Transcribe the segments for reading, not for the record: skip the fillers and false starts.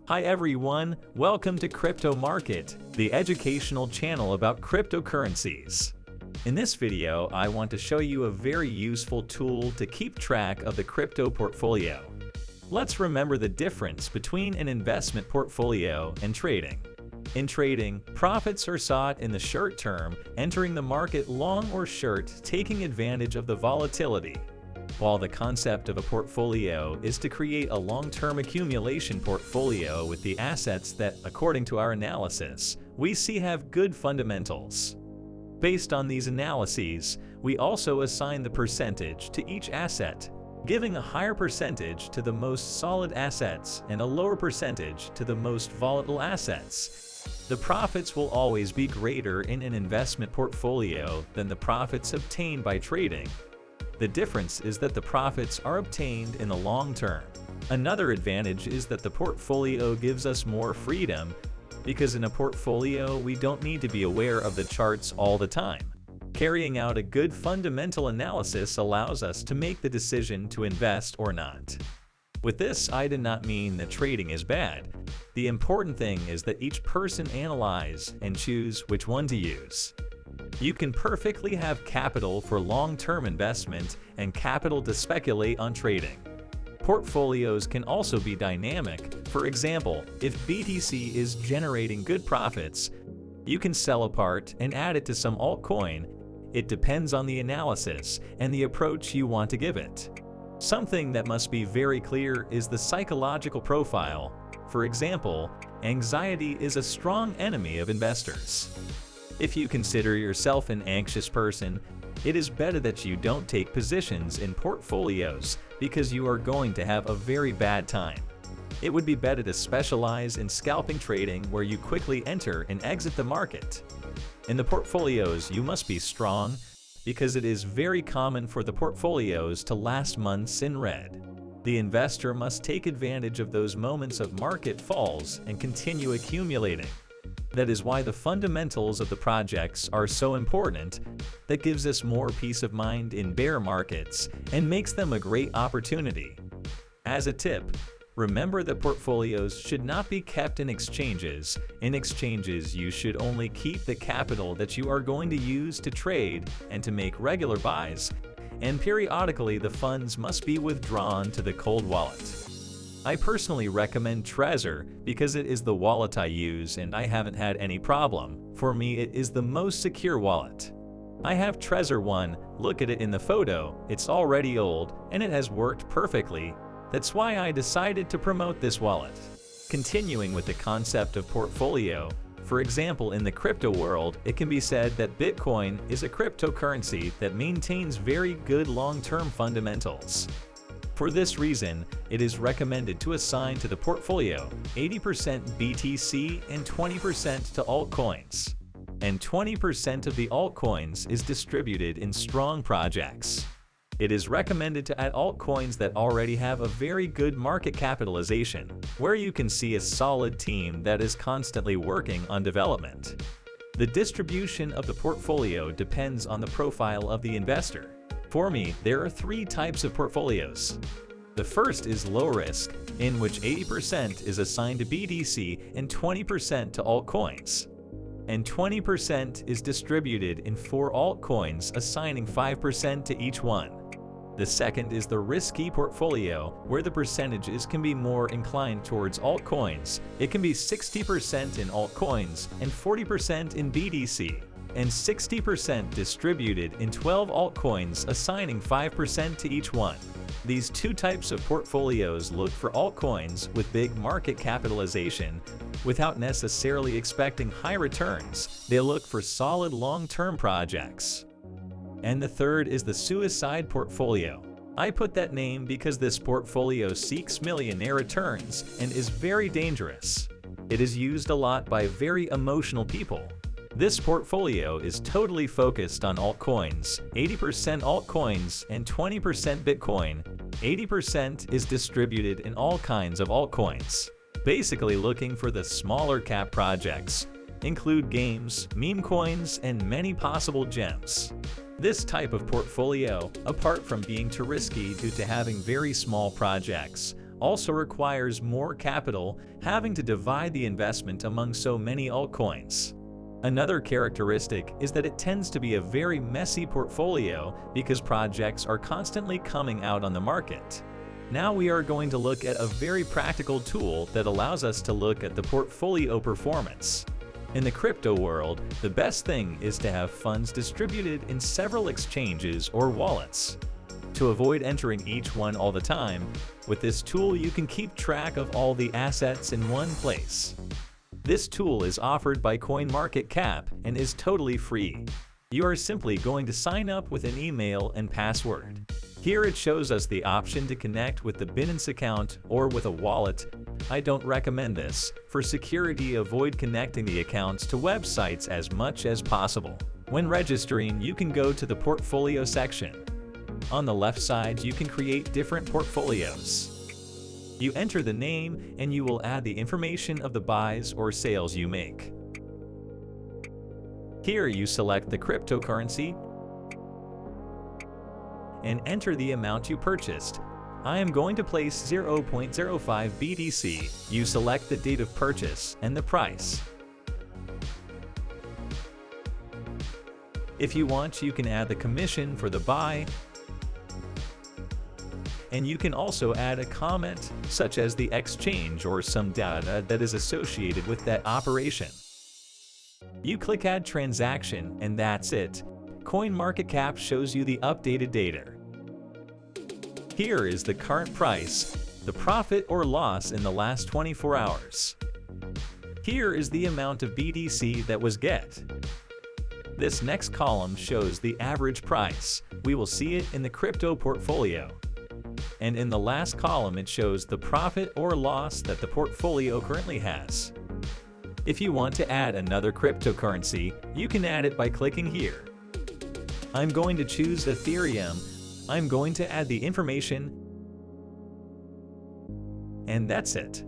Hi everyone, welcome to Crypto Market, the educational channel about cryptocurrencies. In this video, I want to show you a very useful tool to keep track of the crypto portfolio. Let's remember the difference between an investment portfolio and trading. In trading, profits are sought in the short term, entering the market long or short, taking advantage of the volatility. While the concept of a portfolio is to create a long-term accumulation portfolio with the assets that, according to our analysis, we see have good fundamentals. Based on these analyses, we also assign the percentage to each asset, giving a higher percentage to the most solid assets and a lower percentage to the most volatile assets. The profits will always be greater in an investment portfolio than the profits obtained by trading. The difference is that the profits are obtained in the long term. Another advantage is that the portfolio gives us more freedom, because in a portfolio we don't need to be aware of the charts all the time. Carrying out a good fundamental analysis allows us to make the decision to invest or not. With this, I did not mean that trading is bad. The important thing is that each person analyze and choose which one to use. You can perfectly have capital for long-term investment and capital to speculate on trading. Portfolios can also be dynamic. For example, if BTC is generating good profits, you can sell a part and add it to some altcoin. It depends on the analysis and the approach you want to give it. Something that must be very clear is the psychological profile. For example, anxiety is a strong enemy of investors. If you consider yourself an anxious person, it is better that you don't take positions in portfolios because you are going to have a very bad time. It would be better to specialize in scalping trading where you quickly enter and exit the market. In the portfolios, you must be strong because it is very common for the portfolios to last months in red. The investor must take advantage of those moments of market falls and continue accumulating. That is why the fundamentals of the projects are so important. That gives us more peace of mind in bear markets and makes them a great opportunity. As a tip, remember that portfolios should not be kept in exchanges. In exchanges, you should only keep the capital that you are going to use to trade and to make regular buys, and periodically the funds must be withdrawn to the cold wallet. I personally recommend Trezor because it is the wallet I use and I haven't had any problem. For me, it is the most secure wallet. I have Trezor 1, look at it in the photo, it's already old and it has worked perfectly. That's why I decided to promote this wallet. Continuing with the concept of portfolio, for example, in the crypto world, it can be said that Bitcoin is a cryptocurrency that maintains very good long-term fundamentals. For this reason, it is recommended to assign to the portfolio 80% BTC and 20% to altcoins. And 20% of the altcoins is distributed in strong projects. It is recommended to add altcoins that already have a very good market capitalization, where you can see a solid team that is constantly working on development. The distribution of the portfolio depends on the profile of the investor. For me, there are three types of portfolios. The first is low risk, in which 80% is assigned to BTC and 20% to altcoins. And 20% is distributed in 4 altcoins, assigning 5% to each one. The second is the risky portfolio, where the percentages can be more inclined towards altcoins. It can be 60% in altcoins and 40% in BTC. And 60% distributed in 12 altcoins, assigning 5% to each one. These two types of portfolios look for altcoins with big market capitalization without necessarily expecting high returns. They look for solid long-term projects. And the third is the suicide portfolio. I put that name because this portfolio seeks millionaire returns and is very dangerous. It is used a lot by very emotional people. This portfolio is totally focused on altcoins, 80% altcoins and 20% Bitcoin. 80% is distributed in all kinds of altcoins. Basically looking for the smaller cap projects, include games, meme coins, and many possible gems. This type of portfolio, apart from being too risky due to having very small projects, also requires more capital, having to divide the investment among so many altcoins. Another characteristic is that it tends to be a very messy portfolio because projects are constantly coming out on the market. Now we are going to look at a very practical tool that allows us to look at the portfolio performance. In the crypto world, the best thing is to have funds distributed in several exchanges or wallets. To avoid entering each one all the time, with this tool you can keep track of all the assets in one place. This tool is offered by CoinMarketCap and is totally free. You are simply going to sign up with an email and password. Here it shows us the option to connect with the Binance account or with a wallet. I don't recommend this. For security, avoid connecting the accounts to websites as much as possible. When registering, you can go to the portfolio section. On the left side, you can create different portfolios. You enter the name and you will add the information of the buys or sales you make. Here you select the cryptocurrency and enter the amount you purchased. I am going to place 0.05 BTC. You select the date of purchase and the price. If you want, you can add the commission for the buy, and you can also add a comment, such as the exchange or some data that is associated with that operation. You click Add Transaction, and that's it. CoinMarketCap shows you the updated data. Here is the current price, the profit or loss in the last 24 hours. Here is the amount of BTC that was get. This next column shows the average price. We will see it in the crypto portfolio. And in the last column it shows the profit or loss that the portfolio currently has. If you want to add another cryptocurrency, you can add it by clicking here. I'm going to choose Ethereum. I'm going to add the information, and that's it.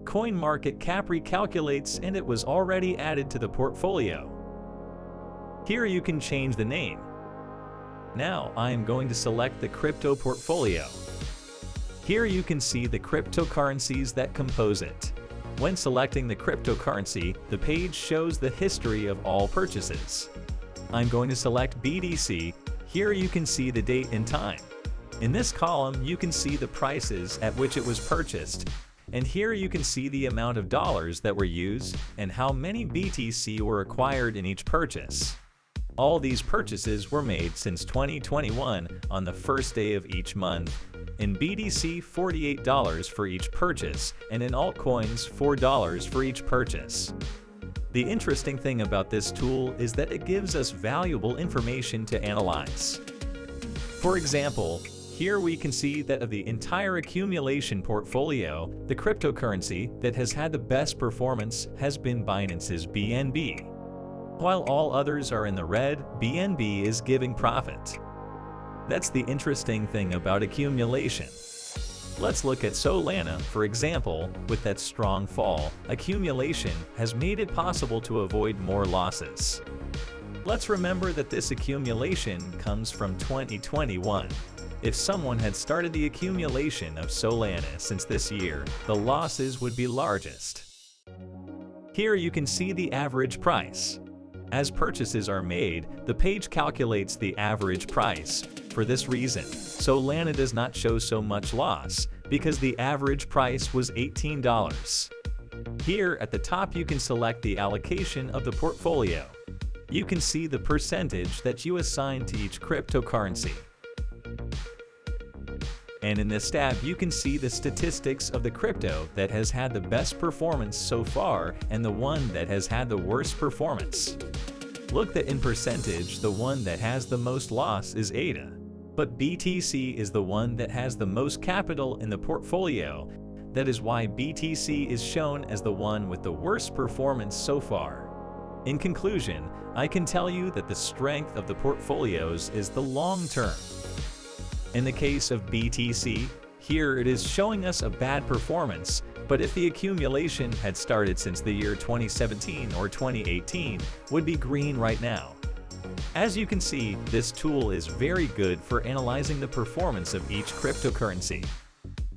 CoinMarketCap recalculates and it was already added to the portfolio. Here you can change the name. Now I am going to select the crypto portfolio. Here you can see the cryptocurrencies that compose it. When selecting the cryptocurrency, the page shows the history of all purchases. I'm going to select BTC. Here you can see the date and time. In this column, you can see the prices at which it was purchased. And here you can see the amount of dollars that were used and how many BTC were acquired in each purchase. All these purchases were made since 2021 on the first day of each month. In BTC, $48 for each purchase, and in altcoins, $4 for each purchase. The interesting thing about this tool is that it gives us valuable information to analyze. For example, here we can see that of the entire accumulation portfolio, the cryptocurrency that has had the best performance has been Binance's BNB. While all others are in the red, BNB is giving profit. That's the interesting thing about accumulation. Let's look at Solana, for example. With that strong fall, accumulation has made it possible to avoid more losses. Let's remember that this accumulation comes from 2021. If someone had started the accumulation of Solana since this year, the losses would be largest. Here you can see the average price. As purchases are made, the page calculates the average price. For this reason, Solana does not show so much loss, because the average price was $18. Here at the top you can select the allocation of the portfolio. You can see the percentage that you assign to each cryptocurrency. And in this tab you can see the statistics of the crypto that has had the best performance so far and the one that has had the worst performance. Look that in percentage the one that has the most loss is ADA. But BTC is the one that has the most capital in the portfolio. That is why BTC is shown as the one with the worst performance so far. In conclusion, I can tell you that the strength of the portfolios is the long term. In the case of BTC, here it is showing us a bad performance, but if the accumulation had started since the year 2017 or 2018, would be green right now. As you can see, this tool is very good for analyzing the performance of each cryptocurrency.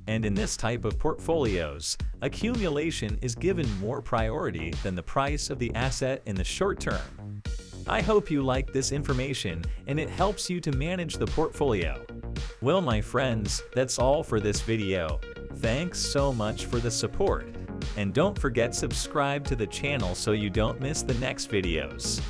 And in this type of portfolios, accumulation is given more priority than the price of the asset in the short term. I hope you like this information and it helps you to manage the portfolio. Well, my friends, that's all for this video. Thanks so much for the support. And don't forget subscribe to the channel so you don't miss the next videos.